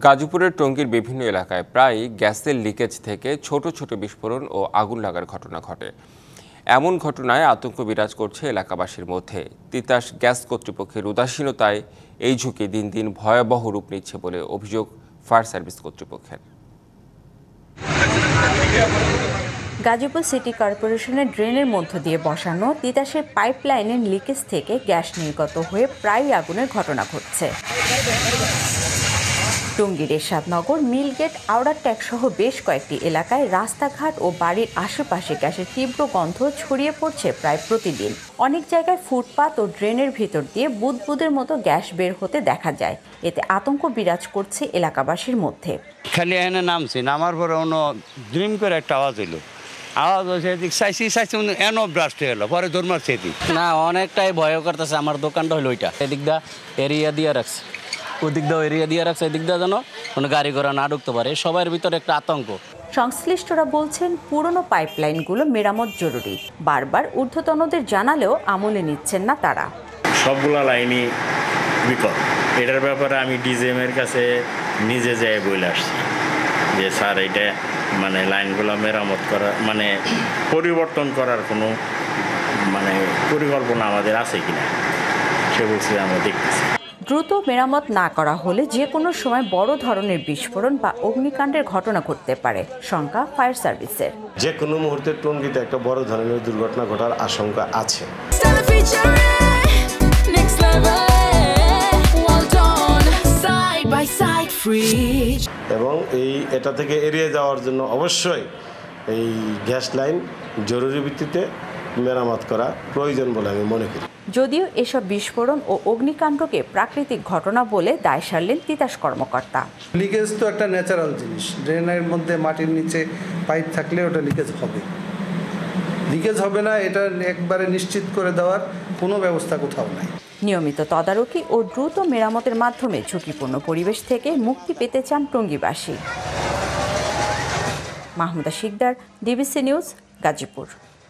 গাজীপুরের টঙ্গীর বিভিন্ন এলাকায় প্রায় গ্যাসের লিকেজ থেকে ছোট ছোট বিস্ফোরণ ও আগুন লাগার ঘটনা ঘটে। এমন ঘটনায় আতঙ্ক বিরাজ করছে এলাকাবাসীর মধ্যে। তিতাস গ্যাস কর্তৃপক্ষের উদাসীনতায় এই ঝুঁকি দিন দিন ভয়াবহ রূপ নিচ্ছে বলে অভিযোগ ফায়ার সার্ভিস কর্তৃপক্ষের। গাজীপুর সিটি কর্পোরেশনের ড্রেনের মধ্য দিয়ে বসানো তিতাসের পাইপলাইনের লিকেজ থেকে গ্যাস নির্গত হয়ে প্রায় আগুনের ঘটনা ঘটছে। টঙ্গীর এরশাদনগর, মিলগেট, আওড়ার ট্যাগ সহ বেশ কয়েকটি এলাকায় রাস্তাঘাট ও বাড়ির আশেপাশে গ্যাসের তীব্র গন্ধ ছড়িয়ে পড়ছে প্রায় প্রতিদিন। অনেক জায়গায় ফুটপাত ও ড্রেনের ভিতর দিয়ে বুদবুদের মতো গ্যাস বের হতে দেখা যায়। এতে আতঙ্ক বিরাজ করছে এলাকাবাসীর মধ্যে। খালি এনে নামছি, নামার পরে অন্য ড্রিম করে একটা আওয়াজ এলো। আওয়াজ হয়েছে এদিক চাইছি এনো ব্রাস্ট হয়ে গেলো, পরে দৌড় মারছে এদিক। না, অনেকটাই ভয় করতেছে। আমার দোকানটা হলো ওইটা, এদিক দা এরিয়া দিয়ে রাখছে, ওদিক দাও এরিয়া দিয়ে রাখছে, এদিক দা যেন কোনো গাড়ি ঘোড়া না ঢুকতে পারে। সবার ভিতরে একটা আতঙ্ক। সংশ্লিষ্টরা বলছেন পুরনো পাইপলাইনগুলো মেরামত জরুরি। বারবার ঊর্ধ্বতনদের জানালেও আমলে নিচ্ছেন না তারা। সবগুলা লাইনই বিকল। এটার ব্যাপারে আমি ডিজিএম এর কাছে নিজে যেয়ে বলে আসছি যে স্যার এটা লাইনগুলো মেরামত করা পরিবর্তন করার কোনো পরিকল্পনা আমাদের আছে কিনা। সে বলছে আমরা দেখতেছি। দ্রুত মেরামত না করা হলে যে কোনো সময় বড় ধরনের বিস্ফোরণ বা অগ্নিকাণ্ডের ঘটনা ঘটতে পারে শঙ্কা ফায়ার সার্ভিসের। যে কোনো মুহূর্তে টঙ্গীতে একটা বড় ধরনের দুর্ঘটনা ঘটার আশঙ্কা আছে। এবং এটা থেকে এড়িয়ে যাওয়ার জন্য অবশ্যই এই গ্যাস লাইন জরুরি ভিত্তিতে মেরামত করা প্রয়োজন বলে আমি মনে করি। যদিও এসব বিস্ফোরণ ও অগ্নিকাণ্ডকে প্রাকৃতিক ঘটনা বলে দায় সারলেন তিতাস কর্মকর্তা। লিকেজ তো একটা ন্যাচারাল জিনিস। ড্রেনের মধ্যে মাটির নিচে পাইপ থাকলে ওটা লিকেজ হবে। লিকেজ হবে না এটা একবারে নিশ্চিত করে দেওয়ার কোনো ব্যবস্থা কোথাও নাই। নিয়মিত তদারকি ও দ্রুত মেরামতের মাধ্যমে ঝুঁকিপূর্ণ পরিবেশ থেকে মুক্তি পেতে চান টঙ্গীবাসী। Mahmuda Shikdar, DBC news, Gazipur.